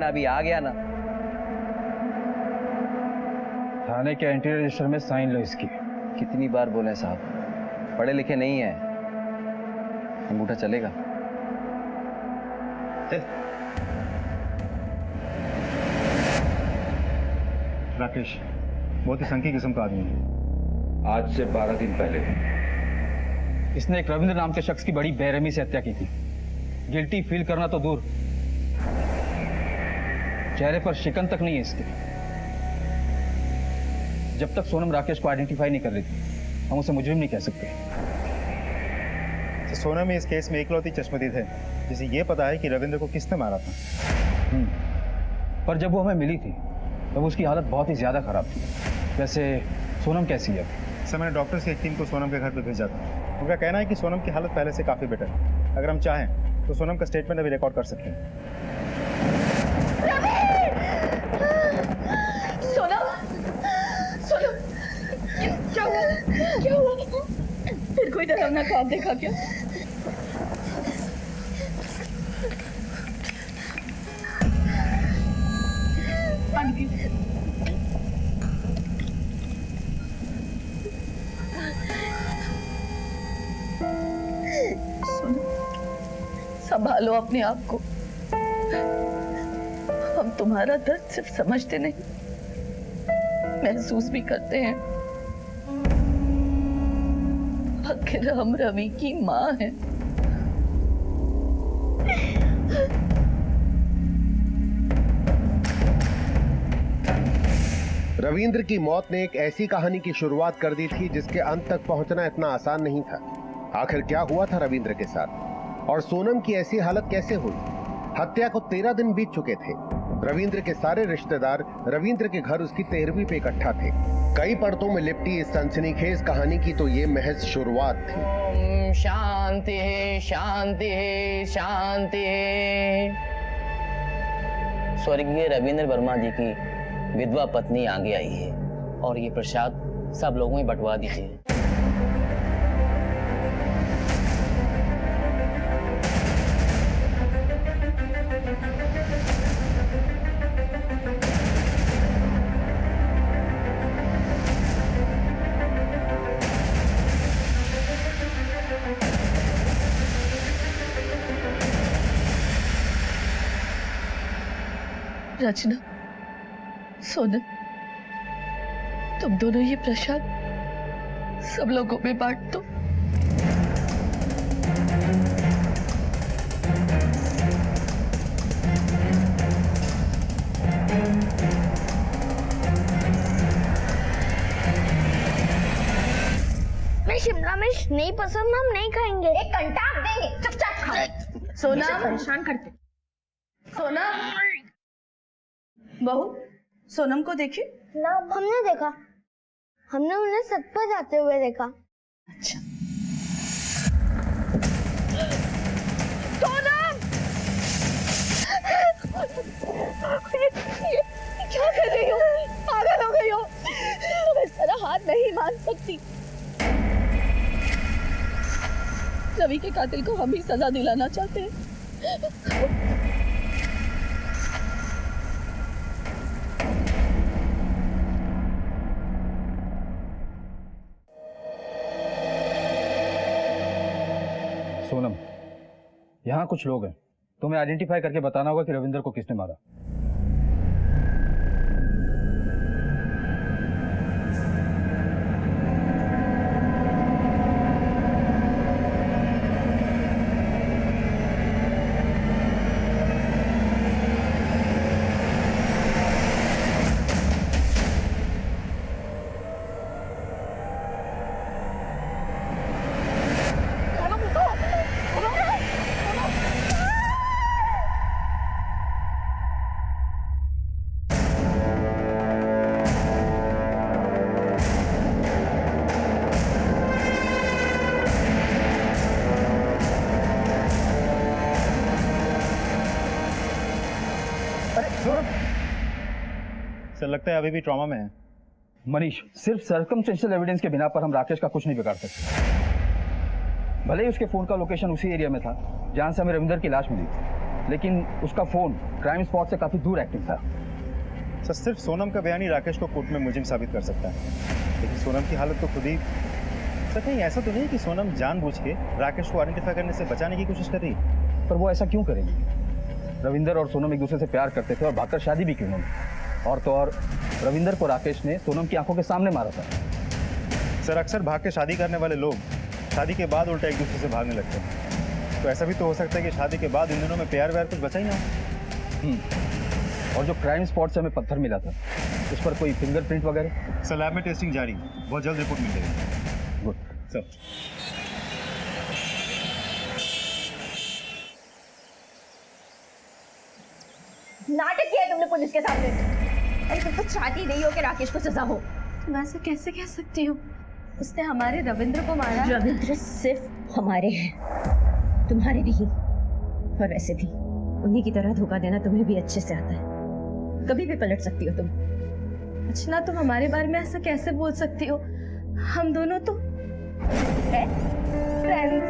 वरना अभी आ गया ना। थाने के एंट्री रजिस्टर में साइन लो इसकी। कितनी बार बोले साहब, पढ़े लिखे नहीं है, अंगूठा चलेगा? राकेश बहुत ही संकी किस्म का आदमी है। आज से 12 दिन पहले इसने एक रविंद्र नाम के शख्स की बड़ी बेरहमी से हत्या की थी। गिल्टी फील करना तो दूर, चेहरे पर शिकन तक नहीं है इसके। जब तक सोनम राकेश को आइडेंटिफाई नहीं कर रही थी, हम उसे मुजरिम नहीं कह सकते। तो सोनम इस केस में इकलौती चश्मदीद है जिसे ये पता है कि रविंद्र को किसने मारा था। पर जब वो हमें मिली थी तब उसकी हालत बहुत ही ज्यादा खराब थी। वैसे सोनम कैसी है? सर मैंने डॉक्टर्स की एक टीम को सोनम के घर पर भेजा था। उनका कहना है कि सोनम की हालत पहले से काफ़ी बेटर है। अगर हम चाहें तो सोनम का स्टेटमेंट अभी रिकॉर्ड कर सकते हैं। सोनम, सोनम, क्या हुआ? क्या हुआ? फिर कोई डरावना ख्वाब देखा क्या? संभालो अपने आप को। हम तुम्हारा दर्द सिर्फ समझते नहीं, महसूस भी करते हैं। आखिर हम रवि की माँ हैं। रविंद्र की मौत ने एक ऐसी कहानी की शुरुआत कर दी थी जिसके अंत तक पहुंचना इतना आसान नहीं था। आखिर क्या हुआ था रविंद्र के साथ, और सोनम की ऐसी हालत कैसे हुई? हत्या को 13 दिन बीत चुके थे। रविंद्र के सारे रिश्तेदार रविंद्र के घर उसकी 13वीं पे इकट्ठा थे। कई परतों में लिपटी इस सनसनीखेज कहानी की तो ये महज शुरुआत थी। ओम शांति है, शांति है, शांति है। स्वर्गीय रविंद्र वर्मा जी की विधवा पत्नी आगे आई है और ये प्रसाद सब लोगों में बंटवा दीजिए। रचना, सोनम, तुम दोनों ये प्रसाद सब लोगों में बांट दो। मैं शिमला मिर्च नहीं पसंद, हम नहीं खाएंगे। एक घंटा आप देंगे, चुपचाप खाओ। सोना परेशान करते। सोना, बहू सोनम को देखी? ना हमने देखा, हमने उन्हें छत पर जाते हुए देखा। अच्छा। सोनम! ये क्या कर रही हो? पागल हो गई हो? तुम इस तरह हाथ नहीं मान सकती। रवि के कातिल को हम ही सजा दिलाना चाहते हैं। सोनम, यहाँ कुछ लोग हैं, तुम्हें आइडेंटिफाई करके बताना होगा कि रविंद्र को किसने मारा। सर लगता है अभी भी ट्रॉमा में है। मनीष, सिर्फ सर्कमस्टेंशियल एविडेंस के बिना पर हम राकेश का कुछ नहीं बिगाड़ सकते। भले ही उसके फोन का लोकेशन उसी एरिया में था जहां से हमें रविंदर की लाश मिली, लेकिन उसका फोन क्राइम स्पॉट से काफी दूर एक्टिव था। सर सिर्फ सोनम का बयान ही राकेश को कोर्ट में मुजरिम साबित कर सकता है, लेकिन सोनम की हालत तो खुद ही। सर कहीं ऐसा तो नहीं कि सोनम जानबूझ के राकेश को आइडेंटिफाई करने से बचाने की कोशिश कर रही है? पर वो ऐसा क्यों करेंगी? रविंदर और सोनम एक दूसरे से प्यार करते थे और भागकर शादी भी की उन्होंने। और तो और रविंदर को राकेश ने सोनम की आंखों के सामने मारा था। सर अक्सर भाग के शादी करने वाले लोग शादी के बाद उल्टा एक दूसरे से भागने लगते हैं, तो ऐसा भी तो हो सकता है कि शादी के बाद इन दोनों में प्यार व्यार कुछ बचा ही ना हो। और जो क्राइम स्पॉट से हमें पत्थर मिला था, उस पर कोई फिंगरप्रिंट वगैरह? सर लैब में टेस्टिंग जारी है, बहुत जल्द रिपोर्ट मिल जाएगी। गुड सर नाटक किया है तुमने पुलिस के सामने। अरे तुम तो चाहती नहीं हो कि राकेश को सजा हो। तुम ऐसा कैसे कह सकती हो? उसने हमारे रविंद्र को मारा। रविंद्र सिर्फ हमारे हैं, तुम्हारे नहीं। और वैसे भी उन्हीं की तरह धोखा देना तुम्हें भी अच्छे से आता है, कभी भी पलट सकती हो तुम। अर्चना, तुम हमारे बारे में ऐसा कैसे बोल सकती हो? हम दोनों तो फ्रेंड्स।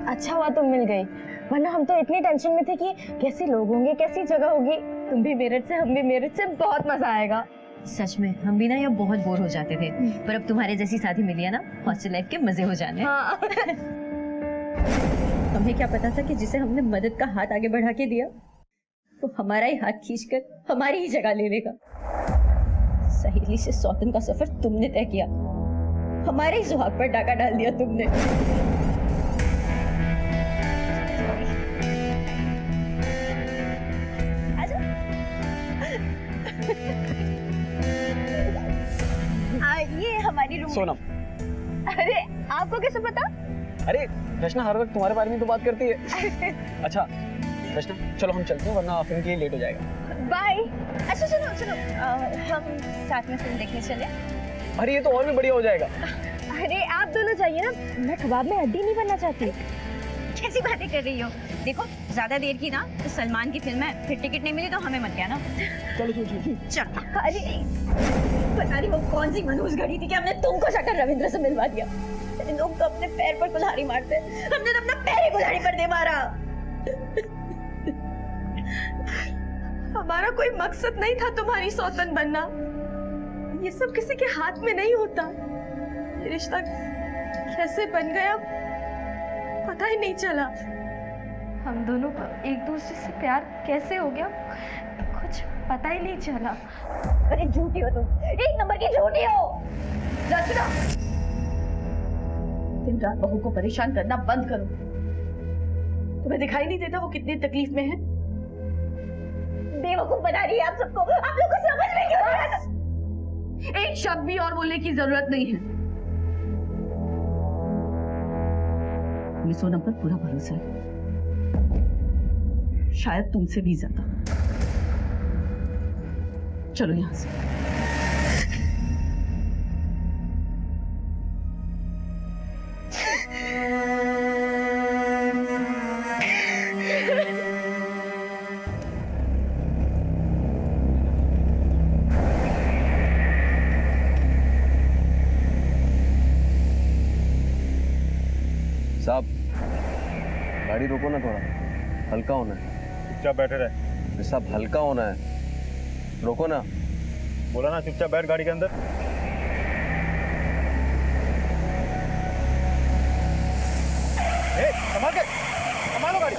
अच्छा हुआ तुम मिल गई, वरना हम तो इतनी टेंशन में थे कि कैसे लोग होंगे, कैसी जगह होगी। तुम भी मेरठ से, हम भी मेरठ से, बहुत मजा आएगा। सच में हम भी ना यहाँ बहुत बोर हो जाते थे, पर अब तुम्हारे जैसी साथी मिली है ना, हॉस्टल लाइफ के मजे हो जाने। हाँ। हमें क्या पता था कि जिसे हमने मदद का हाथ आगे बढ़ा के दिया, वो हमारा ही हाथ खींचकर हमारी ही जगह ले लेगा। सहेली से सौतन का सफर तुमने तय किया, हमारे ही सुहाग पर डाका डाल दिया तुमने। ये हमारी रूम। सोनम। अरे आपको कैसे पता? अरे रचना हर वक्त तुम्हारे बारे में तो बात करती है। अच्छा रचना, चलो हम चलते हैं, वरना फिल्म के लिए लेट हो जाएगा। बाय। अच्छा सुनो सुनो, हम साथ में फिल्म देखने चले। अरे ये तो और भी बढ़िया हो जाएगा। अरे आप दोनों जाइए ना, मैं कबाब में हड्डी नहीं बनना चाहती। कैसी बातें कर रही हो? देखो ज्यादा देर की ना तो सलमान की फिल्म है, फिर टिकट नहीं मिली तो हमें मत कहना। चलो चलो चल। अरे पता नहीं वो कौन सी मनहूस घड़ी थी कि हमने तुमको जाकर रविंद्र से मिलवा दिया। लोग तो अपने पैर पर कुल्हाड़ी मारते, हमने तो अपना पैर ही कुल्हाड़ी पर दे मारा। हमारा कोई मकसद नहीं था तुम्हारी सौतन बनना। ये सब किसी के हाथ में नहीं होता। ये रिश्ता कैसे बन गया पता ही नहीं चला। हम दोनों को एक दूसरे से प्यार कैसे हो गया कुछ पता ही नहीं चला। अरे झूठी हो तुम, एक नंबर की झूठी हो। रचना, दिन रात बहू को परेशान करना बंद करो। तुम्हें दिखाई नहीं देता वो कितनी तकलीफ में है? बेवकूफ बना रही है आप सबको। आप लोग को समझ में क्यों नहीं आता? एक शब्द भी और बोलने की जरूरत नहीं है। मुझे सोनम पर पूरा भरोसा है, शायद तुमसे भी ज्यादा। चलो यहां से। साहब गाड़ी रोको ना, थोड़ा हल्का होना है। चुपचाप बैठे रहे। साहब हल्का होना है, रोको ना। बोला ना चुपचाप बैठ गाड़ी के अंदर। संभालो गाड़ी।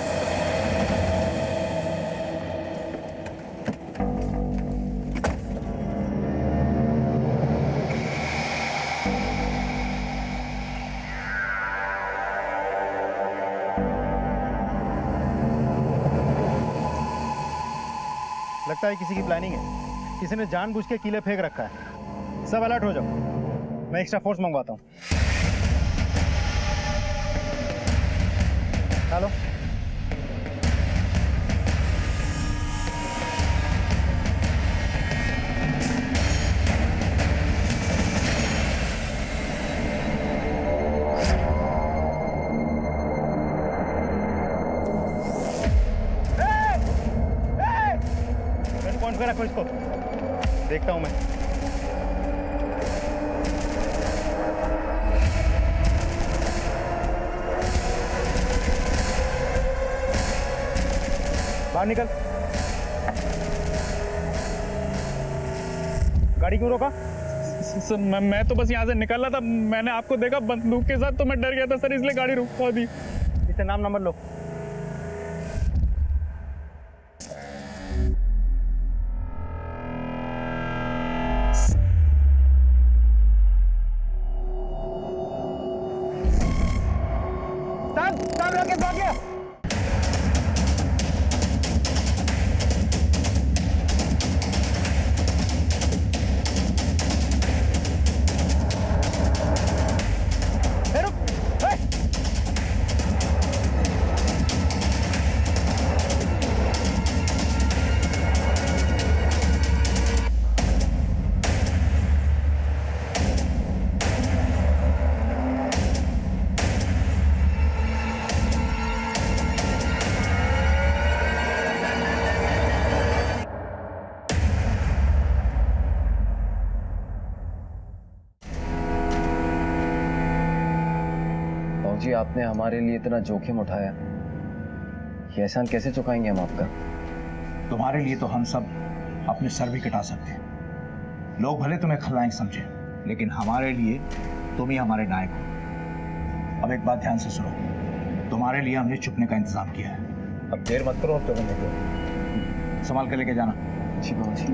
लगता है किसी की प्लानिंग है, किसी ने जानबूझ के कीले फेंक रखा है। सब अलर्ट हो जाओ, मैं एक्स्ट्रा फोर्स मंगवाता हूँ। हेलो, कौन पे रखो इसको, देखता हूं मैं। बाहर निकल। गाड़ी क्यों रोका? सर मैं तो बस यहाँ से निकल रहा था, मैंने आपको देखा बंदूक के साथ तो मैं डर गया था सर, इसलिए गाड़ी रुकवा दी। इसे नाम नंबर लो। सब लोग के भाग गया। जी आपने हमारे लिए इतना जोखिम उठाया, ये एहसान कैसे चुकाएंगे हम आपका? तुम्हारे लिए तो हम सब अपने सर भी कटा सकते हैं। लोग भले तुम्हें खलनायक समझे, लेकिन हमारे लिए तुम ही हमारे नायक हो। अब एक बात ध्यान से सुनो, तुम्हारे लिए हमने छुपने का इंतजाम किया है। अब देर मत करो, अब तुरंत निकलो। संभाल के लेके जाना। जी बाबा जी।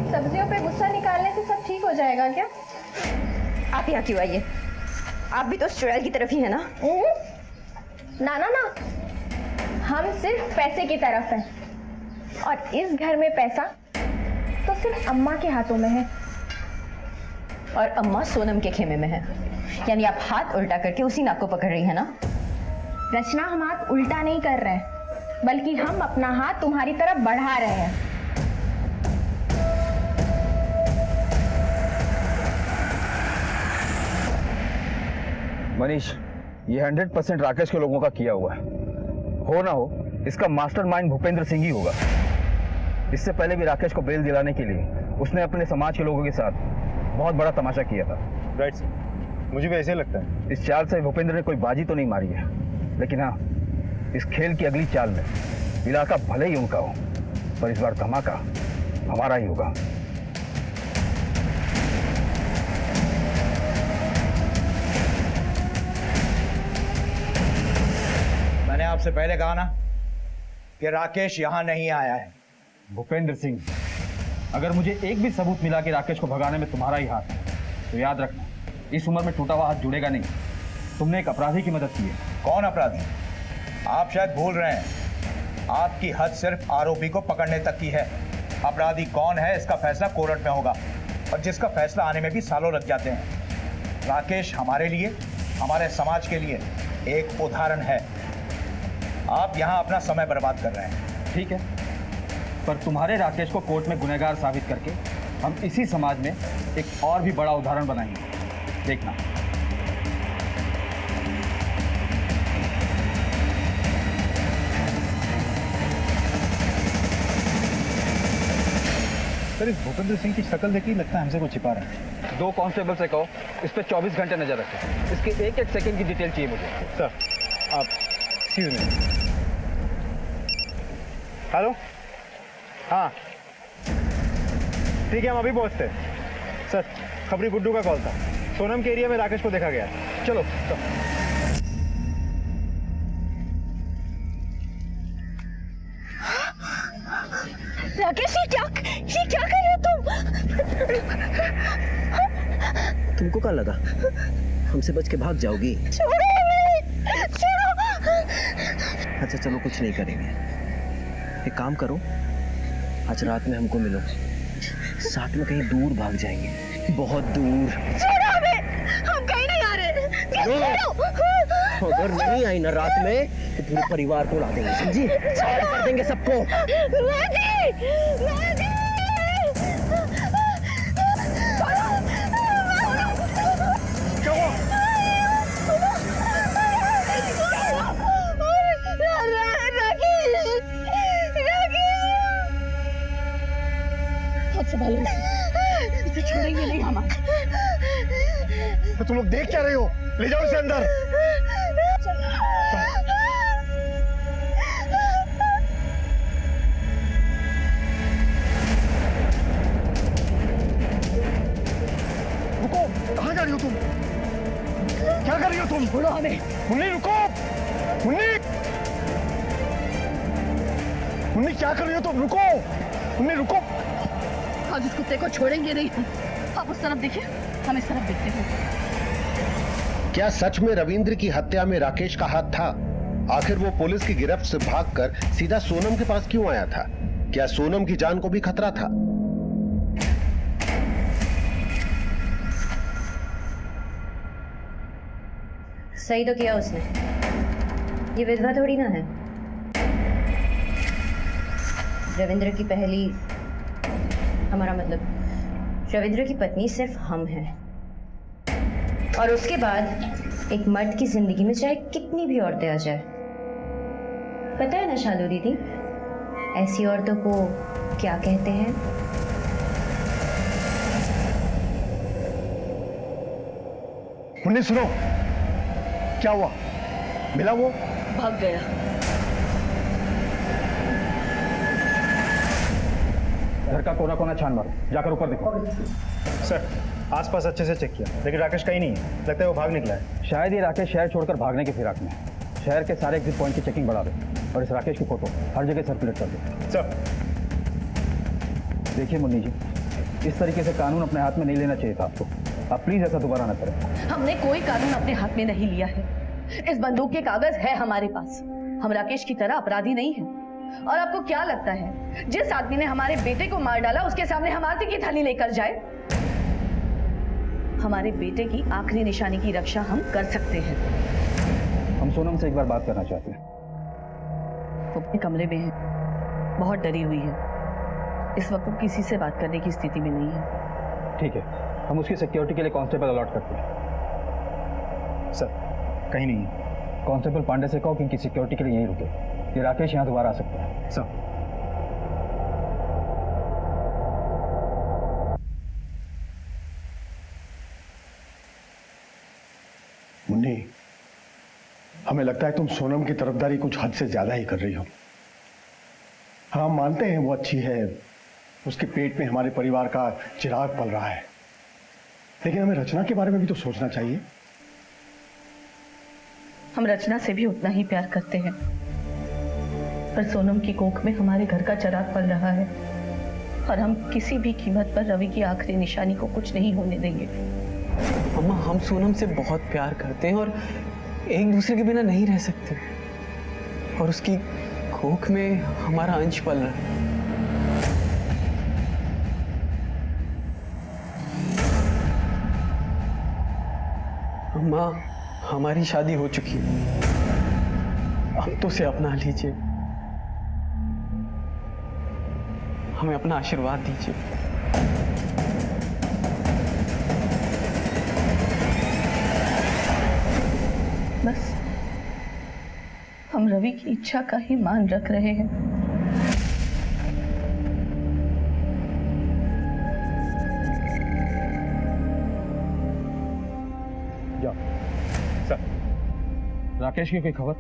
सब्जियों पे गुस्सा निकालने से सब ठीक हो जाएगा क्या? आप यहाँ क्यों आइए? आप भी तो उस चुड़ैल की तरफ ही है ना? ना ना ना, हम सिर्फ पैसे की तरफ हैं, और इस घर में पैसा तो सिर्फ अम्मा के हाथों में है। और अम्मा सोनम के खेमे में है, यानी आप हाथ उल्टा करके उसी नाक को पकड़ रही है ना? रचना, हम हाथ उल्टा नहीं कर रहे हैं, बल्कि हम अपना हाथ तुम्हारी तरफ बढ़ा रहे हैं। मनीष, ये 100% राकेश के लोगों का किया हुआ है। हो ना हो, इसका मास्टरमाइंड भूपेंद्र सिंह ही होगा। इससे पहले भी राकेश को बेल दिलाने के लिए उसने अपने समाज के लोगों के साथ बहुत बड़ा तमाशा किया था। राइट सर, मुझे भी ऐसे ही लगता है। इस चाल से भूपेंद्र ने कोई बाजी तो नहीं मारी है, लेकिन हाँ, इस खेल की अगली चाल में इलाका भले ही उनका हो, पर इस बार धमाका हमारा ही होगा। मैंने आपसे पहले कहा ना कि राकेश यहां नहीं आया है। भूपेंद्र सिंह, अगर मुझे एक भी सबूत मिला कि राकेश को भगाने में तुम्हारा ही हाथ है, तो याद रखना, इस उम्र में टूटा हुआ हाथ जुड़ेगा नहीं। तुमने एक अपराधी की मदद की है। कौन अपराधी? आप शायद भूल रहे हैं, आपकी हद सिर्फ आरोपी को पकड़ने तक की है। अपराधी कौन है इसका फैसला कोर्ट में होगा, और जिसका फैसला आने में भी सालों लग जाते हैं। राकेश हमारे लिए, हमारे समाज के लिए एक उदाहरण है। आप यहाँ अपना समय बर्बाद कर रहे हैं। ठीक है, पर तुम्हारे राकेश को कोर्ट में गुनहगार साबित करके हम इसी समाज में एक और भी बड़ा उदाहरण बनाएंगे, देखना। सर, इस भूपेंद्र सिंह की शक्ल देखी लगता है हमसे कुछ छिपा रहे हैं। 2 कांस्टेबल से कहो इस पे 24 घंटे नजर रखें। इसके एक सेकंड की डिटेल चाहिए मुझे। सर, आप एक्सक्यूज मी। हेलो, हाँ ठीक है, हम अभी पहुंचते हैं। सर, खबरी गुड्डू का कॉल था, सोनम के एरिया में राकेश को देखा गया। चलो, राकेश, ये क्या कर रहे हो तुम? तुमको क्या लगा हमसे बच के भाग जाओगी? छोड़ो। अच्छा चलो, कुछ नहीं करेंगे। एक काम करो, आज रात में हमको मिलो, साथ में कहीं दूर भाग जाएंगे, बहुत दूर। छोड़ो हमें, हम कहीं नहीं आ रहे। अगर नहीं आई ना रात में तो पूरे परिवार को ला देंगे, समझी? साथ कर देंगे सबको। तो तुम लोग देख क्या रहे हो? ले जाओ इसे अंदर। रुको, कहाँ जा रही हो तुम? क्या कर रही हो तुम? बोलो हमें। मुन्नी रुको, मुन्नी, मुन्नी क्या कर रही हो तुम? रुको, मुन्नी रुको। हम इस कुत्ते को छोड़ेंगे नहीं। आप उस तरफ देखिए, हम इस तरफ देखते हैं। क्या सच में रविंद्र की हत्या में राकेश का हाथ था? आखिर वो पुलिस की गिरफ्त से भागकर सीधा सोनम के पास क्यों आया था? क्या सोनम की जान को भी खतरा था? सही तो किया उसने। ये विधवा थोड़ी ना है। रविंद्र की पहली, हमारा मतलब रविंद्र की पत्नी सिर्फ हम हैं, और उसके बाद एक मर्द की जिंदगी में चाहे कितनी भी औरतें आ जाए। पता है ना शालू दीदी, ऐसी औरतों को क्या कहते हैं? मुन्नी सुनो, क्या हुआ? मिला वो? भाग गया। घर का कोना कोना छान मारो, जाकर ऊपर देखो। सर, आसपास अच्छे से चेक किया, लेकिन राकेश कहीं नहीं है। लगता है वो भाग निकला है। शायद ये राकेश शहर छोड़कर भागने की फिराक में है। शहर के सारे एग्जिट पॉइंट की चेकिंग बढ़ा दो और इस राकेश की फोटो हर जगह सर्कुलेट कर दो। सर, देखिए मुन्नी जी, इस तरीके से कानून अपने हाथ में नहीं लेना चाहिए था आपको। आप प्लीज ऐसा दोबारा न करें। हमने कोई कानून अपने हाथ में नहीं लिया है। इस बंदूक के कागज है हमारे पास। हम राकेश की तरह अपराधी नहीं हैं। और आपको क्या लगता है जिस आदमी ने हमारे बेटे को मार डाला उसके सामने हम आरती की थाली लेकर जाए? हमारे बेटे की आखिरी निशानी की रक्षा हम कर सकते हैं। हम सोनम से एक बार बात करना चाहते हैं। वो अपने कमरे में है, बहुत डरी हुई है। इस वक्त वो किसी से बात करने की स्थिति में नहीं है। ठीक है, हम उसकी सिक्योरिटी के लिए कांस्टेबल अलॉट करते हैं। सर, कहीं नहीं है। कांस्टेबल पांडे से कहो कि इनकी सिक्योरिटी के लिए यहीं रुके। ये राकेश यहाँ दोबारा आ सकता है। सर, मुन्नी, हमें लगता है तुम सोनम की तरफदारी कुछ हद से ज्यादा ही कर रही हो। हाँ, मानते हैं वो अच्छी है, उसके पेट में हमारे परिवार का चिराग पल रहा है, लेकिन हमें रचना के बारे में भी तो सोचना चाहिए। हम रचना से भी उतना ही प्यार करते हैं, पर सोनम की कोख में हमारे घर का चिराग पल रहा है और हम किसी भी कीमत पर रवि की आखिरी निशानी को कुछ नहीं होने देंगे। अम्मा, हम सोनम से बहुत प्यार करते हैं और एक दूसरे के बिना नहीं रह सकते, और उसकी कोख में हमारा अंश पल रहा है। अम्मा, हमारी शादी हो चुकी है, अब तो उसे अपना लीजिए, हमें अपना आशीर्वाद दीजिए। बस हम रवि की इच्छा का ही मान रख रहे हैं। जाओ। सर, राकेश की कोई खबर?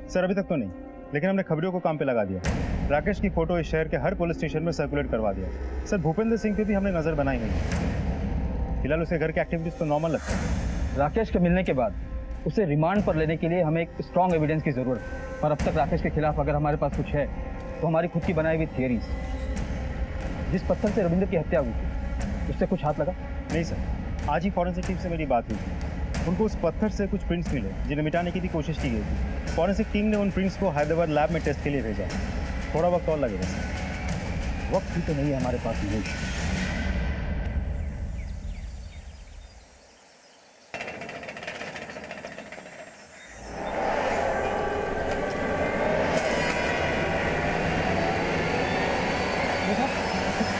सर अभी तक तो नहीं, लेकिन हमने खबरों को काम पे लगा दिया। राकेश की फोटो इस शहर के हर पुलिस स्टेशन में सर्कुलेट करवा दिया। सर, भूपेंद्र सिंह पे भी हमने नजर बनाई नहीं। फिलहाल उसके घर के एक्टिविटीज तो नॉर्मल लगता है। राकेश के मिलने के बाद उसे रिमांड पर लेने के लिए हमें एक स्ट्रॉन्ग एविडेंस की जरूरत है, और अब तक राकेश के खिलाफ अगर हमारे पास कुछ है तो हमारी खुद की बनाई हुई थियरीज। जिस पत्थर से रविंद्र की हत्या हुई थी उससे कुछ हाथ लगा? नहीं सर, आज ही फॉरेंसिक टीम से मेरी बात हुई थी। उनको उस पत्थर से कुछ प्रिंट्स मिले जिन्हें मिटाने की भी कोशिश की गई थी। फॉरेंसिक टीम ने उन प्रिंट्स को हैदराबाद लैब में टेस्ट के लिए भेजा। थोड़ा वक्त और लगेगा सर। वक्त भी तो नहीं है हमारे पास। नहीं,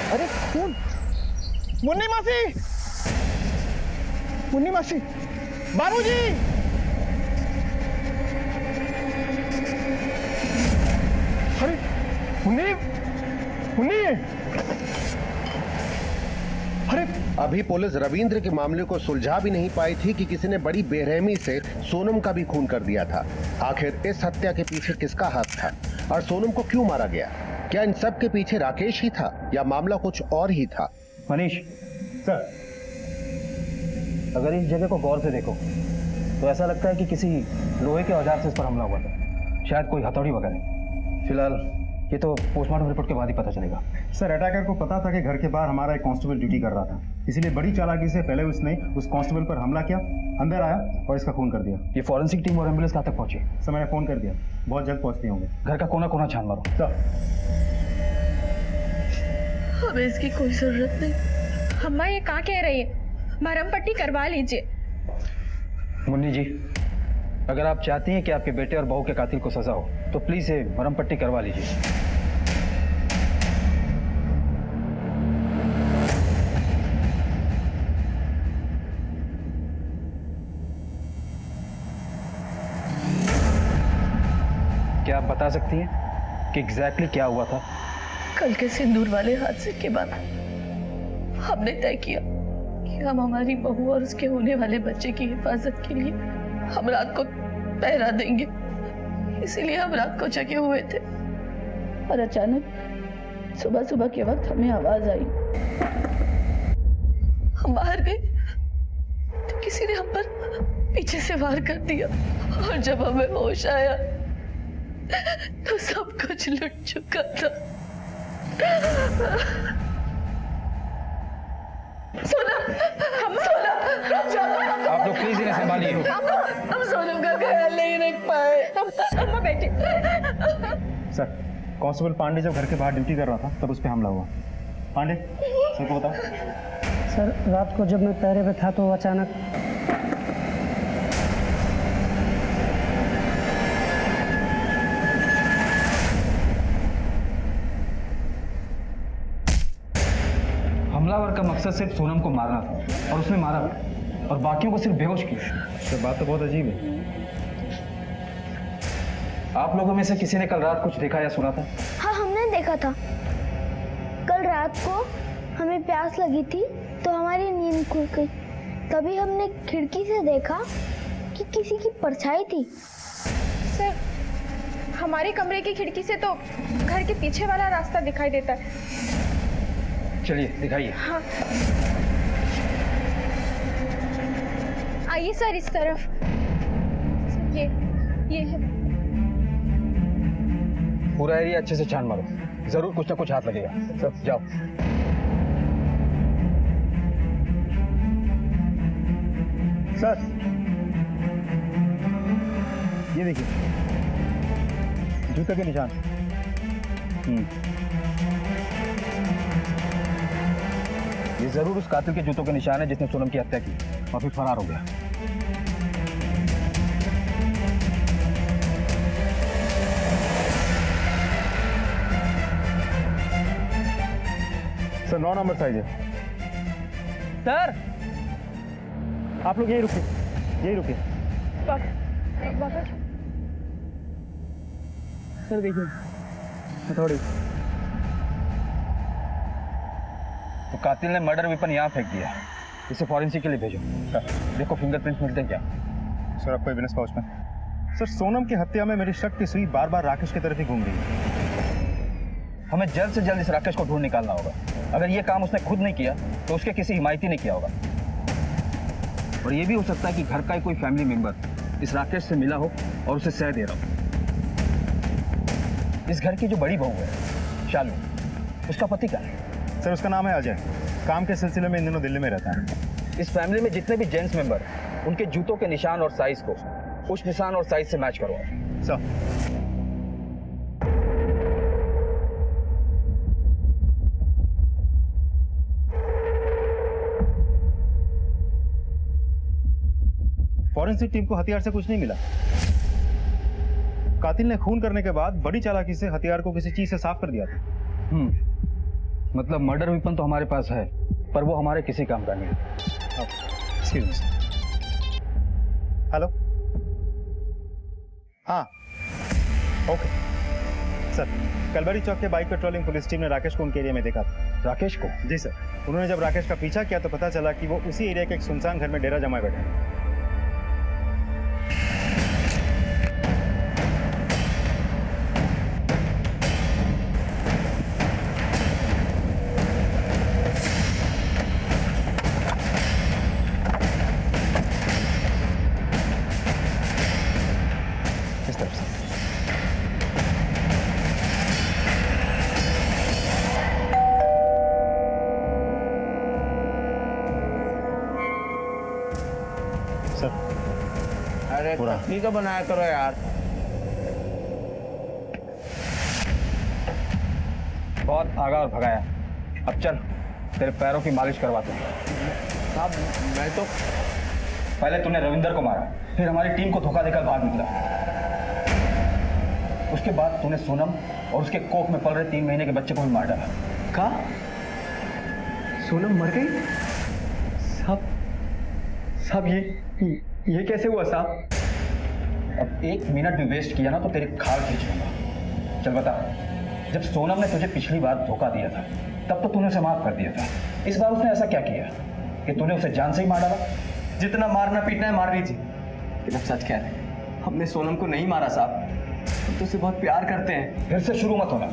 अरे खून! मुन्नी मासी, मुन्नी मासी, बाबूजी! अरे मुन्नी, मुन्नी! अरे अभी पुलिस रविंद्र के मामले को सुलझा भी नहीं पाई थी कि किसी ने बड़ी बेरहमी से सोनम का भी खून कर दिया था। आखिर इस हत्या के पीछे किसका हाथ था और सोनम को क्यों मारा गया? क्या इन सब के पीछे राकेश ही था या मामला कुछ और ही था? मनीष सर, अगर इस जगह को गौर से देखो तो ऐसा लगता है कि किसी लोहे के औजार से इस पर हमला हुआ था, शायद कोई हथौड़ी वगैरह। फिलहाल ये तो पोस्टमार्टम रिपोर्ट के बाद ही पता चलेगा। सर, अटैकर को पता था कि घर के बाहर हमारा एक कांस्टेबल ड्यूटी कर रहा था, इसलिए बड़ी चालाकी से पहले उसने उस कांस्टेबल पर हमला किया, अंदर आया और इसका खून कर दिया। ये फॉरेंसिक टीम और एम्बुलेंस कहाँ तक पहुंची? सर, मैंने फोन कर दिया, बहुत जल्द पहुंचते होंगे। घर का कोना कोना छान मारो। सर, हमें इसकी कोई जरूरत नहीं। अम्मा ये कहाँ कह रही है? मरहम पट्टी करवा लीजिए। मुन्नी जी, अगर आप चाहती हैं कि आपके बेटे और बहू के कातिल को सजा हो तो प्लीज ये मरहम पट्टी करवा लीजिए। क्या आप बता सकती हैं कि एग्जैक्टली क्या हुआ था? कल के सिंदूर वाले हादसे के बाद हमने तय किया कि हम हमारी बहू और उसके होने वाले बच्चे की हिफाजत के लिए हम रात को पहरा देंगे। इसीलिए हम रात को जगे हुए थे और अचानक सुबह सुबह के वक्त हमें आवाज आई। हम बाहर गए तो किसी ने हम पर पीछे से वार कर दिया और जब हमें होश आया तो सब कुछ लुट चुका था। आप लोग प्लीज इन्हें संभालिए। हम सोनम का ख्याल नहीं रख पाए। अम्मा बैठे। सर, कांस्टेबल पांडे जब घर के बाहर ड्यूटी कर रहा था तब उस पर हमला हुआ। पांडे, सर को बताओ। सर, रात को जब मैं पहरे पे था तो अचानक हमलावर का मकसद सिर्फ सोनम को मारना था और उसने मारा और बाकियों को सिर्फ बेहोश किया। तो बात तो बहुत अजीब है। आप लोगों में से किसी ने कल रात कुछ देखा या सुना था? हाँ, हमने देखा था। कल रात को हमें प्यास लगी थी तो हमारी नींद खुल गई। तभी हमने खिड़की से देखा कि किसी की परछाई थी। सर, हमारे कमरे की खिड़की से तो घर के पीछे वाला रास्ता दिखाई देता है। चलिए दिखाइए। हाँ, आइए सर, इस तरफ। ये है। पूरा एरिया अच्छे से छान मारो, जरूर कुछ ना कुछ हाथ लगेगा। सब जाओ। सर, ये देखिए, जूते के निशान। ये जरूर उस कातिल के जूतों के निशान है जिसने सोनम की हत्या की और फिर फरार हो गया। सर, 9 नंबर साइज है। सर, आप लोग यही रुकिए, यही रुकिए। सर देखिए हथौड़ी। तो कातिल ने मर्डर वेपन यहाँ फेंक दिया। इसे फॉरेंसिक के लिए भेजो। देखो फिंगरप्रिंट्स मिलते हैं क्या? सर, आपको एविडेंस पाउच में। सर, सोनम की हत्या में मेरी शक की सुई बार बार राकेश की तरफ ही घूम रही है। हमें जल्द से जल्द इस राकेश को ढूंढ निकालना होगा। अगर ये काम उसने खुद नहीं किया तो उसके किसी हिमायती ने किया होगा। और ये भी हो सकता है कि घर का ही कोई फैमिली मेंबर इस राकेश से मिला हो और उसे सह दे रहा हो। इस घर की जो बड़ी बहू है शालू, उसका पति क्या है? सर, उसका नाम है अजय। काम के सिलसिले में इन दिनों दिल्ली में रहता है। इस फैमिली में जितने भी जेंट्स मेंबर उनके जूतों के निशान और साइज को उस निशान और साइज से मैच करो। सर, फॉरेंसिक टीम को हथियार से कुछ नहीं मिला। कातिल ने खून करने के बाद बड़ी चालाकी से हथियार को किसी चीज से साफ कर दिया था। मतलब मर्डर वेपन तो हमारे पास है पर वो हमारे किसी काम का नहीं है। Excuse me. हेलो, हाँ, ओके। सर, कलबरी चौक के बाइक पेट्रोलिंग पुलिस टीम ने राकेश को उनके एरिया में देखा था। राकेश को? जी सर, उन्होंने जब राकेश का पीछा किया तो पता चला कि वो उसी एरिया के एक सुनसान घर में डेरा जमाए बैठे हैं। इस तरफ से। सर अरे पत्नी तो बनाया करो यार। बहुत भागा और भगाया, अब चल तेरे पैरों की मालिश करवाते हैं। साहब मैं तो पहले तूने रविंदर को मारा, फिर हमारी टीम को धोखा देकर बाहर निकला। उसके बाद तूने सोनम और उसके कोख में पल रहे 3 महीने के बच्चे को भी मार डाला। कहा सोनम मर गई? साहब ये कैसे हुआ साहब? अब 1 मिनट भी वेस्ट किया ना तो तेरे खाल खींच लूंगा। चल बता, जब सोनम ने तुझे पिछली बार धोखा दिया था तब तो तूने उसे माफ कर दिया था, इस बार उसने ऐसा क्या किया कि तूने उसे जान से ही मार डाला? जितना मारना पीटना है मार लीजिए, लेकिन अब सच कह रहे हैं, हमने सोनम को नहीं मारा साहब, हम तो उसे बहुत प्यार करते हैं। फिर से शुरू मत होना।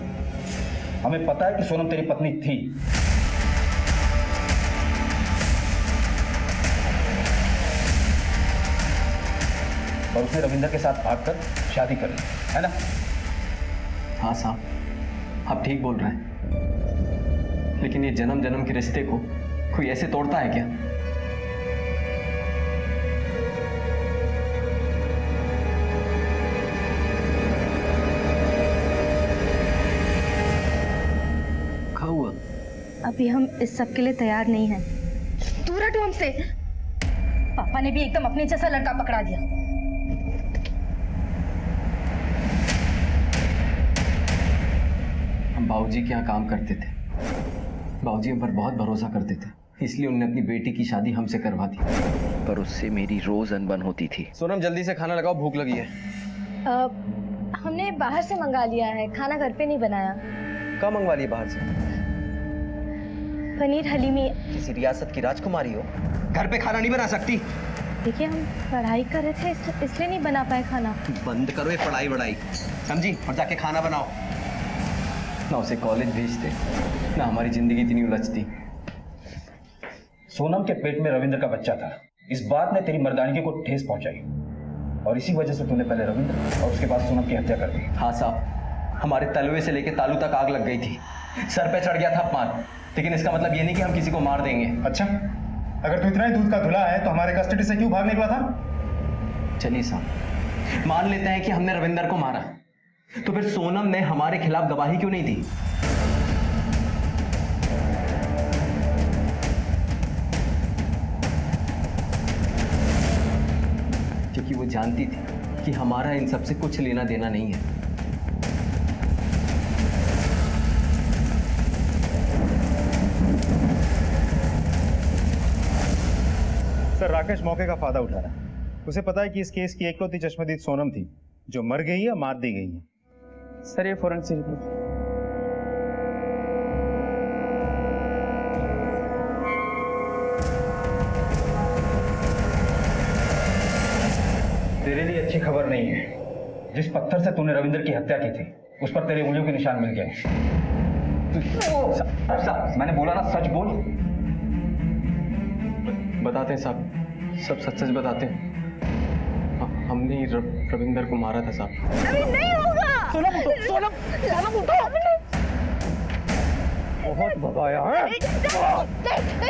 हमें पता है कि सोनम तेरी पत्नी थी, और उसने रविंदर के साथ भागकर शादी कर ली, है ना? हाँ साहब, आप ठीक बोल रहे हैं, लेकिन ये जन्म जन्म के रिश्ते को कोई ऐसे तोड़ता है क्या? क्या हुआ? अभी हम इस सब के लिए तैयार नहीं हैं। दूर हटो हमसे। पापा ने भी एकदम अपने जैसा लड़का पकड़ा दिया। हम बाबूजी के यहाँ काम करते थे, बाबूजी हम पर बहुत भरोसा करते थे, इसलिए उन्होंने अपनी बेटी की शादी हमसे करवा दी, पर उससे मेरी रोज अनबन होती थी। सोनम जल्दी से खाना लगाओ, भूख लगी है। हमने बाहर से मंगा लिया है, खाना घर पे नहीं बनाया। कहाँ मंगवा लिए बाहर से? पनीर हलीमी। किसी रियासत की राजकुमारी हो, घर पे खाना नहीं बना सकती? देखिए हम पढ़ाई कर रहे थे इसलिए नहीं बना पाए खाना। बंद करो ये पढ़ाई वढ़ाई, समझी? और जाके खाना बनाओ। ना उसे कॉलेज भेजते, ना हमारी जिंदगी इतनी उलझती। सोनम के पेट में रविंद्र का बच्चा था, इस बात ने तेरी मर्दानगी को ठेस पहुंचाई, और इसी वजह से तूने पहले रविंद्र और उसके बाद सोनम की हत्या कर दी। हाँ साहब, हमारे तलवे से लेके तालू तक आग लग गई थी, सर पे चढ़ गया था अपमान, लेकिन इसका मतलब ये नहीं कि हम किसी को मार देंगे। अच्छा, अगर तू इतना ही दूध का धुला है तो हमारे कस्टडी से क्यों भाग निकला था? चलिए साहब, मान लेते हैं कि हमने रविंदर को मारा, तो फिर सोनम ने हमारे खिलाफ गवाही क्यों नहीं दी? क्योंकि वो जानती थी कि हमारा इन सब से कुछ लेना देना नहीं है। सर, राकेश मौके का फायदा उठा रहा है। उसे पता है कि इस केस की एकलौती चश्मदीद सोनम थी, जो मर गई है, मार दी गई है। सर ये फोरेंसिक रिपोर्ट। तेरे लिए अच्छी खबर नहीं है। जिस पत्थर से तूने रविंद्र की हत्या की थी, उस पर तेरे उंगलियों के निशान मिल गए। मैंने बोला ना, सच बोल। बताते हैं साहब, सब सच सच बताते हैं। हमने ही रविंदर को मारा था साहब। अभी नहीं होगा। सोनम उठो, सोनम उठो। बहुत भगाया है।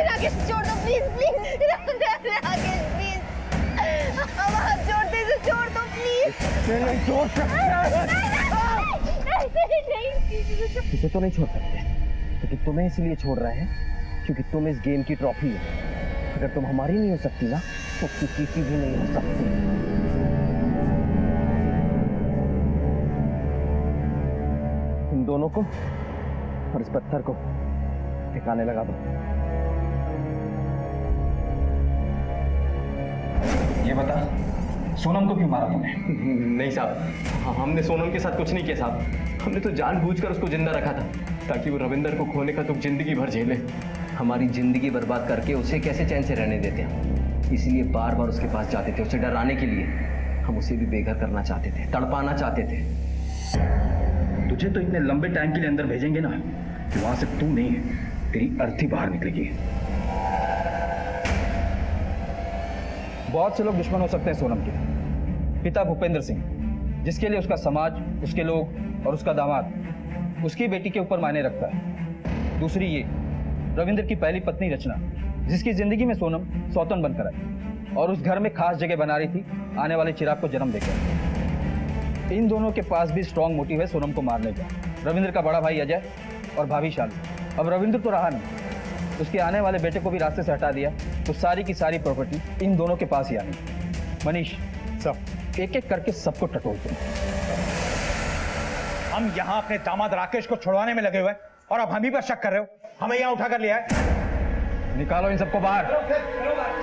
राकेश छोड़ दो प्लीज, प्लीज राकेश प्लीज, अब हाथ जोड़ते से छोड़ दो प्लीज। नहीं छोड़ सकते। इसे तो नहीं छोड़ सकते, क्योंकि तुम्हें इसलिए छोड़ रहे हैं क्योंकि तुम इस गेम की ट्रॉफी हो। अगर तुम हमारी नहीं हो सकती ना, तो किसी की भी नहीं हो सकती। इन दोनों को और इस पत्थर को ठिकाने लगा दो। ये बता, सोनम को क्यों मारा तूने? नहीं साहब, हमने सोनम के साथ कुछ नहीं किया साहब, हमने तो जानबूझकर उसको जिंदा रखा था। ताकि वो रविंदर को खोने का दुख जिंदगी भर झेले। हमारी जिंदगी बर्बाद करके उसे कैसे चैन से रहने देते हम, इसलिए बार बार उसके पास जाते थे, उसे डराने के लिए। हम उसे भी बेघर करना चाहते थे, तड़पाना चाहते थे। तुझे तो इतने लंबे टाइम के लिए अंदर भेजेंगे ना कि वहां से तू नहीं, तेरी अर्थी बाहर निकलेगी। बहुत से लोग दुश्मन हो सकते हैं सोनम के। पिता भूपेंद्र सिंह, जिसके लिए उसका समाज, उसके लोग और उसका दामाद उसकी बेटी के ऊपर मायने रखता है। दूसरी ये रविंद्र की पहली पत्नी रचना, जिसकी जिंदगी में सोनम सौतन बनकर आई और उस घर में खास जगह बना रही थी आने वाले चिराग को जन्म देकर। इन दोनों के पास भी स्ट्रॉन्ग मोटिव है सोनम को मारने का। रविंद्र का बड़ा भाई अजय और भाभी शाली। अब रविंद्र तो रहा नहीं, उसके आने वाले बेटे को भी रास्ते से हटा दिया, तो सारी की सारी प्रॉपर्टी इन दोनों के पास ही आनी। मनीष सब एक एक करके सबको टटोलते हैं। हम यहाँ अपने दामाद राकेश को छुड़वाने में लगे हुए हैं और अब हम ही पर शक कर रहे हो। हमें यहाँ उठा कर लिया है। निकालो इन सबको बाहर।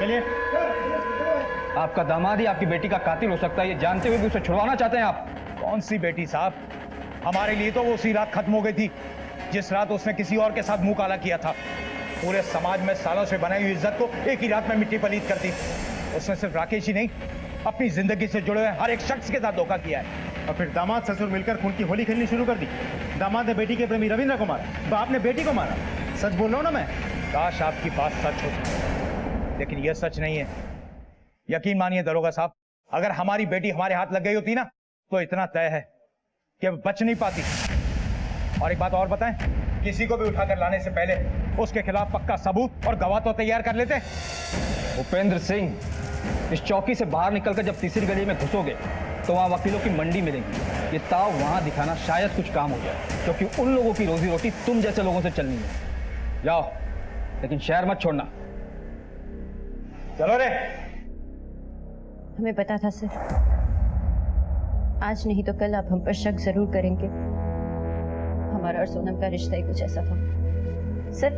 चलिए। आपका दामाद ही आपकी बेटी का कातिल हो सकता है, ये जानते हुए भी उसे छुड़वाना चाहते हैं आप। कौन सी बेटी साहब? हमारे लिए तो वो उसी रात खत्म हो गई थी जिस रात उसने किसी और के साथ मुंह काला किया था। पूरे समाज में सालों से बनाई हुई इज्जत को एक ही रात में मिट्टी पलीत कर दी। उसने सिर्फ राकेश ही नहीं, अपनी जिंदगी से जुड़े हुए हर एक शख्स के साथ धोखा किया है। और फिर दामाद ससुर मिलकर खून की होली खेलनी शुरू कर दी। दामाद ने बेटी के प्रेमी रविंद्र को मारा, बाप ने बेटी को मारा। सच बोल रहा हूं ना मैं। काश आपकी बात सच होती, लेकिन यह सच नहीं है। यकीन मानिए दरोगा साहब, अगर हमारी बेटी हमारे हाथ लग गई होती ना, तो इतना तय है कि अब बच नहीं पाती। और एक बात और बताएं, किसी को भी उठाकर लाने से पहले उसके खिलाफ पक्का सबूत और गवाह तो तैयार कर लेते। भूपेंद्र सिंह, इस चौकी से बाहर निकलकर जब तीसरी गली में घुसोगे तो वहां वकीलों की मंडी मिलेगी। ये ताव वहां दिखाना शायद कुछ काम हो जाए, क्योंकि उन लोगों की रोजी रोटी तुम जैसे लोगों से चलनी है। जाओ, लेकिन शहर मत छोड़ना। चलो रे। हमें पता था सर, आज नहीं तो कल आप हम पर शक जरूर करेंगे। हमारा और सोनम का रिश्ता ही कुछ ऐसा था। सर,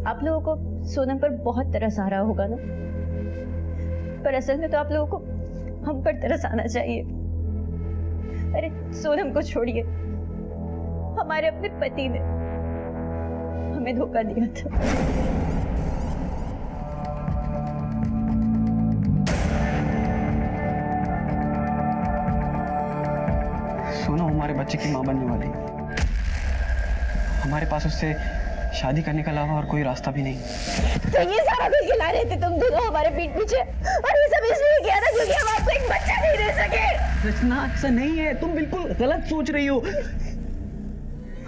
आप लोगों को सोनम पर बहुत तरस आ रहा होगा ना, पर असल में तो आप लोगों को हम पर तरस आना चाहिए। अरे सोनम को छोड़िए, हमारे अपने पति ने हमें धोखा दिया था। सोनम हमारे बच्चे की मां बनने वाली है। हमारे पास उससे शादी करने के अलावा और कोई रास्ता भी नहीं। तो ये सारा कुछ खिला रहे थे तुम दोनों हमारे पीठ पीछे, और ये सब इसलिए किया था क्योंकि हम आपको एक बच्चा नहीं दे सके। रचना, ऐसा नहीं है, तुम बिल्कुल गलत सोच रही हो।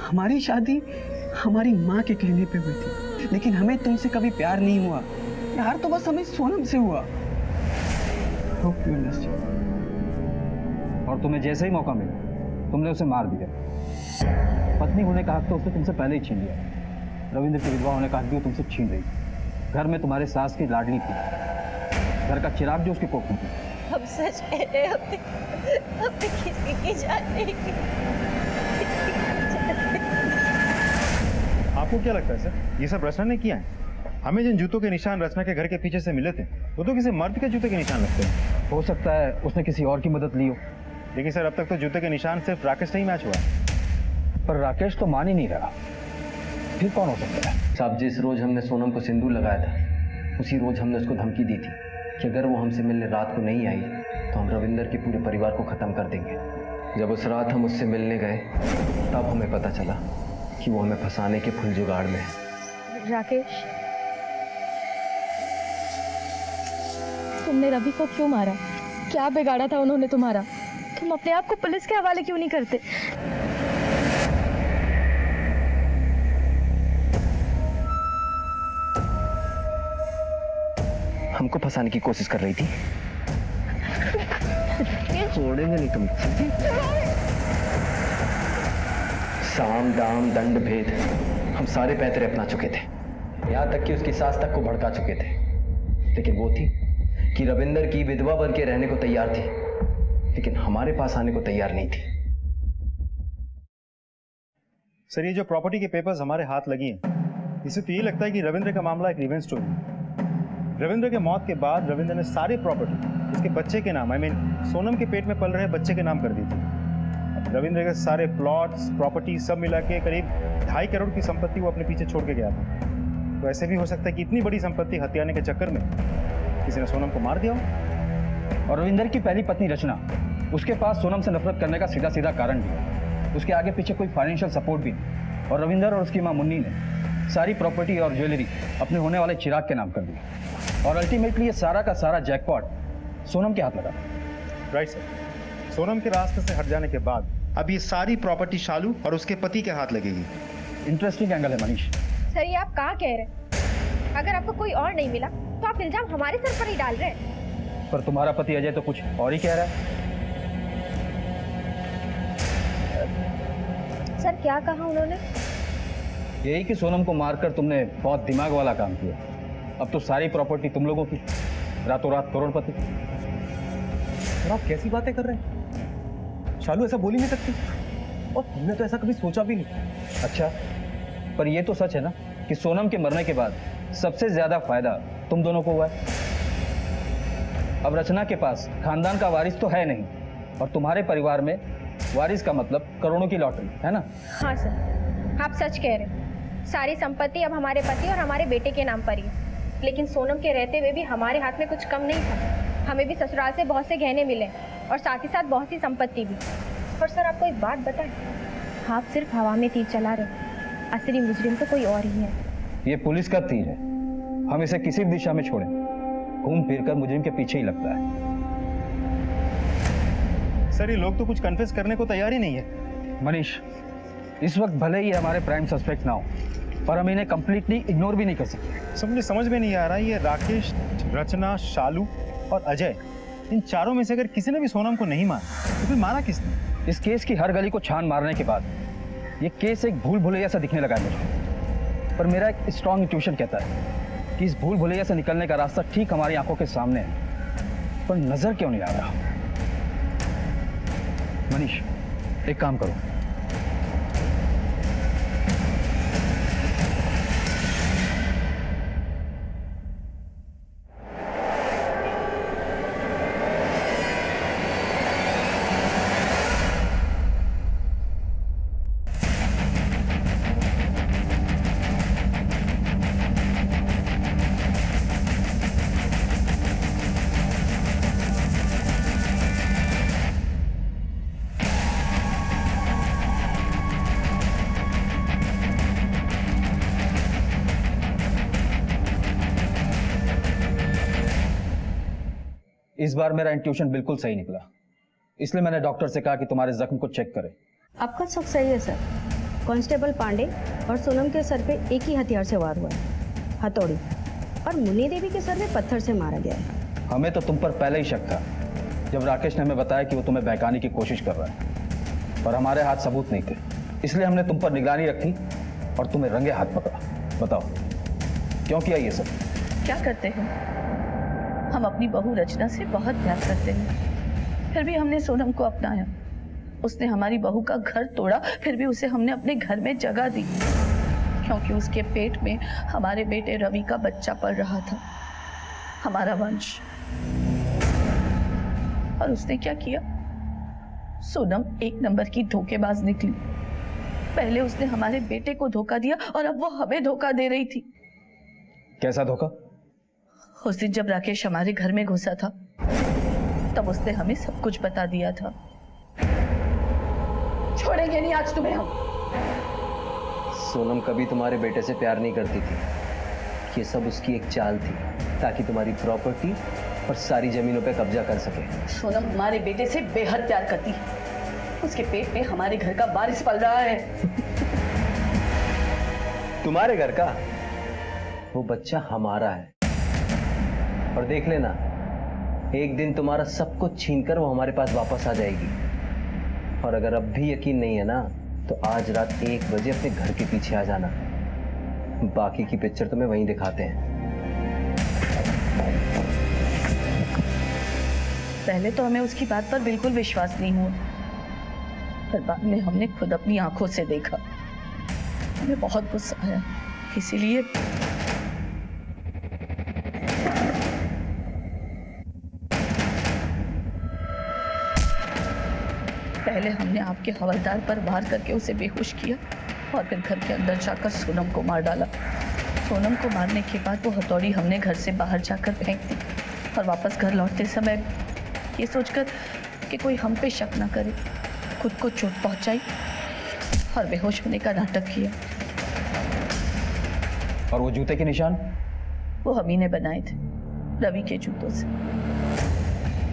हमारी शादी हमारी माँ के कहने पे हुई थी, लेकिन हमें तुमसे कभी प्यार नहीं हुआ। प्यार तो बस हमें सोनम से हुआ। Hope you understand. और तुम्हें जैसे ही मौका मिला तुमने उसे मार दिया। पत्नी होने का हक तो उसने तुमसे पहले ही छीन लिया। रविंद्र की विधवा होने का हक भी वो तुमसे छीन रही। घर में तुम्हारे सास की लाडली थी, घर का चिराग जो उसकी कोख में थी। हम सच कह रहे हैं, हमने किसी की जान नहीं की। आपको क्या लगता है सर, ये सब रचना ने किया है? हमें जिन जूतों के निशान रचना के घर के पीछे से मिले थे, वो तो किसी मर्द के जूते के निशान लगते हैं। हो सकता है उसने किसी और की मदद ली हो। लेकिन सर, अब तक तो जूते के निशान सिर्फ राकेश से ही मैच हुआ है। पर राकेश तो मान ही नहीं रहा, फिर कौन हो सकता है? साहब, जिस रोज हमने सोनम को सिंदूर लगाया था, उसी रोज हमने उसको धमकी दी थी कि अगर वो हमसे मिलने रात को नहीं आई तो हम रविंदर के पूरे परिवार को खत्म कर देंगे। जब उस रात हम उससे मिलने गए तब हमें पता चला कि वो हमें फंसाने के फुल जुगाड़ में है। राकेश, तुमने रवि को क्यों मारा? क्या बिगाड़ा था उन्होंने तुम्हारा? तुम अपने आप को पुलिस के हवाले क्यों नहीं करते? हमको फंसाने की कोशिश कर रही थी। छोड़ेंगे नहीं तुम। साम दाम दंड भेद हम सारे पैतरे अपना चुके थे, यहाँ तक कि उसकी सास तक को भड़का चुके थे। लेकिन वो थी कि रविंदर की विधवा बन के रहने को तैयार थी, लेकिन हमारे पास आने को तैयार नहीं थी। सर, ये जो प्रॉपर्टी के पेपर्स हमारे हाथ लगी हैं, इससे तो ये लगता है कि रविंद्र का मामला एक रिवेंज स्टोरी है। रविंद्र के मौत के बाद रविंद्र ने सारी प्रॉपर्टी उसके बच्चे के नाम, सोनम के पेट में पल रहे बच्चे के नाम कर दी थी। रविंद्र के सारे प्लॉट्स, प्रॉपर्टी सब मिला के करीब 2.5 करोड़ की संपत्ति वो अपने पीछे छोड़ के गया था। तो ऐसे भी हो सकता है कि इतनी बड़ी संपत्ति हथियाने के चक्कर में किसी ने सोनम को मार दिया हो। और रविंदर की पहली पत्नी रचना, उसके पास सोनम से नफरत करने का सीधा सीधा कारण भी, उसके आगे पीछे कोई फाइनेंशियल सपोर्ट भी नहीं। और रविंदर और उसकी मां मुन्नी ने सारी प्रॉपर्टी और ज्वेलरी अपने होने वाले चिराग के नाम कर दी। और अल्टीमेटली ये सारा का सारा जैकपॉट सोनम के हाथ लगा। Right sir. सोनम के रास्ते से हट जाने के बाद अब ये सारी प्रॉपर्टी शालू और उसके पति के हाथ लगेगी। इंटरेस्टिंग एंगल है मनीष। सर ये आप कहाँ कह रहे हैं? अगर आपको कोई और नहीं मिला तो आप इल्जाम हमारे सर पर ही डाल रहे हैं। पर तुम्हारा पति अजय तो कुछ और ही कह रहा है। सर क्या कहा उन्होंने? यही कि सोनम को मारकर तुमने बहुत दिमाग वाला काम किया। अब तो सारी प्रॉपर्टी तुम लोगों की, रातों रात करोड़पति। सर आप कैसी बातें कर रहे हैं? शालू ऐसा बोल ही नहीं सकती, और हमने तो ऐसा कभी सोचा भी नहीं। अच्छा, पर ये तो सच है ना कि सोनम के मरने के बाद सबसे ज्यादा फायदा तुम दोनों को हुआ है। अब रचना के पास खानदान का वारिस तो है नहीं, और तुम्हारे परिवार में वारिस का मतलब करोड़ों की लॉटरी है ना? हाँ सर, आप सच कह रहे हैं। सारी संपत्ति अब हमारे पति और हमारे बेटे के नाम पर ही है। लेकिन सोनम के रहते हुए भी हमारे हाथ में कुछ कम नहीं था। हमें भी ससुराल से बहुत से गहने मिले और साथ ही साथ बहुत सी संपत्ति भी। और सर आपको एक बात बताएं, आप सिर्फ हवा में तीर चला रहे, असली मुजरिम तो कोई और ही है। ये पुलिस का तीर है, हम इसे किसी भी दिशा में छोड़ें, घूम फिर कर मुजरिम के पीछे ही लगता है। सर ये लोग तो कुछ कन्फेस करने को तैयार ही नहीं है। मनीष, इस वक्त भले ही हमारे प्राइम सस्पेक्ट ना हो, पर हम इन्हें कंप्लीटली इग्नोर भी नहीं कर सकते। सब मुझे समझ में नहीं आ रहा, ये राकेश, रचना, शालू और अजय, इन चारों में से अगर किसी ने भी सोनम को नहीं मारा तो फिर मारा किसने? इस केस की हर गली को छान मारने के बाद ये केस एक भूल भुलैया सा दिखने लगा है मुझे। पर मेरा एक स्ट्रॉन्ग इंट्यूशन कहता है कि इस भूल भुलैया से निकलने का रास्ता ठीक हमारी आंखों के सामने है, पर नजर क्यों नहीं आ रहा? मनीष, एक काम करो, इस बार मेरा इंट्यूशन बिल्कुल सही निकला, इसलिए मैंने डॉक्टर से कहा कि तुम्हारे जख्म को चेक करें। आपका शक सही है सर। कांस्टेबल पांडे और सोनम के सर पे एक ही हथियार से वार हुआ है, हथौड़ी, और मुन्नी देवी के सर में पत्थर से मारा गया है। हमें तो तुम पर पहले ही शक था जब राकेश ने हमें बताया कि वो तुम्हें बहकाने की कोशिश कर रहा है, पर हमारे हाथ सबूत नहीं थे, इसलिए हमने तुम पर निगरानी रखी और तुम्हें रंगे हाथ पकड़ा। बताओ क्यों किया ये सब? क्या करते हैं? हम अपनी बहू रचना से बहुत प्यार करते हैं, फिर भी हमने सोनम को अपनाया। उसने हमारी बहू का घर तोड़ा, फिर भी उसे हमने अपने घर में जगह दी, क्योंकि उसके पेट में हमारे बेटे रवि का बच्चा पल रहा था, हमारा वंश। और उसने क्या किया? सोनम एक नंबर की धोखेबाज निकली। पहले उसने हमारे बेटे को धोखा दिया और अब वो हमें धोखा दे रही थी। कैसा धोखा? उस दिन जब राकेश हमारे घर में घुसा था, तब उसने हमें सब कुछ बता दिया था। छोड़ेंगे नहीं आज तुम्हें हम। सोनम कभी तुम्हारे बेटे से प्यार नहीं करती थी, ये सब उसकी एक चाल थी ताकि तुम्हारी प्रॉपर्टी और सारी जमीनों पे कब्जा कर सके। सोनम हमारे बेटे से बेहद प्यार करती है, उसके पेट में हमारे घर का वारिस पल रहा है। तुम्हारे घर का? वो बच्चा हमारा है, और देख लेना एक दिन तुम्हारा सब कुछ छीनकर वो हमारे पास वापस आ जाएगी। और अगर अब भी यकीन नहीं है ना, तो आज रात 1 बजे अपने घर के पीछे आ जाना, बाकी की पिक्चर तुम्हें वहीं दिखाते हैं। पहले तो हमें उसकी बात पर बिल्कुल विश्वास नहीं हुआ, पर बाद में हमने खुद अपनी आंखों से देखा। हमें बहुत गुस्सा आया, इसीलिए पहले हमने आपके हवलदार पर वार करके उसे बेहोश किया और फिर घर के अंदर जाकर सोनम को मार डाला। सोनम को मारने के बाद वो हथौड़ी हमने घर से बाहर जाकर फेंक दी और वापस घर लौटते समय ये सोचकर कि कोई हम पे शक ना करे, खुद को चोट पहुंचाई और बेहोश होने का नाटक किया। और वो जूते के निशान? वो हम ही ने बनाए थे रवि के जूतों से,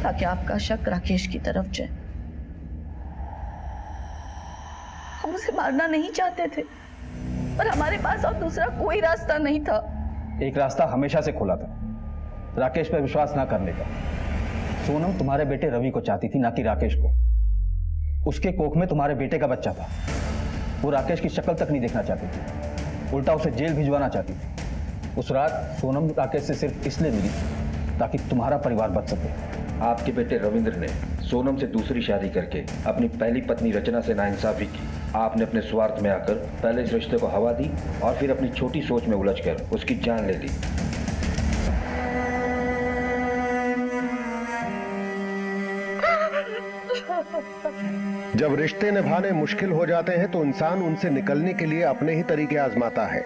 ताकि आपका शक राकेश की तरफ जाए। हम उसे मारना नहीं चाहते थे, पर हमारे पास और दूसरा कोई रास्ता नहीं था। एक रास्ता हमेशा से खुला था, राकेश पर विश्वास ना करने का। सोनम तुम्हारे बेटे रवि को चाहती थी, ना कि राकेश को। उसके कोख में तुम्हारे बेटे का बच्चा था। वो राकेश की शक्ल तक नहीं देखना चाहती थी, उल्टा उसे जेल भिजवाना चाहती थी। उस रात सोनम राकेश से सिर्फ इसलिए मिली ताकि तुम्हारा परिवार बच सके। आपके बेटे रविंद्र ने सोनम से दूसरी शादी करके अपनी पहली पत्नी रचना से नाइंसाफी की। आपने अपने स्वार्थ में आकर पहले इस रिश्ते को हवा दी और फिर अपनी छोटी सोच में उलझकर उसकी जान ले ली। जब रिश्ते निभाने मुश्किल हो जाते हैं तो इंसान उनसे निकलने के लिए अपने ही तरीके आजमाता है।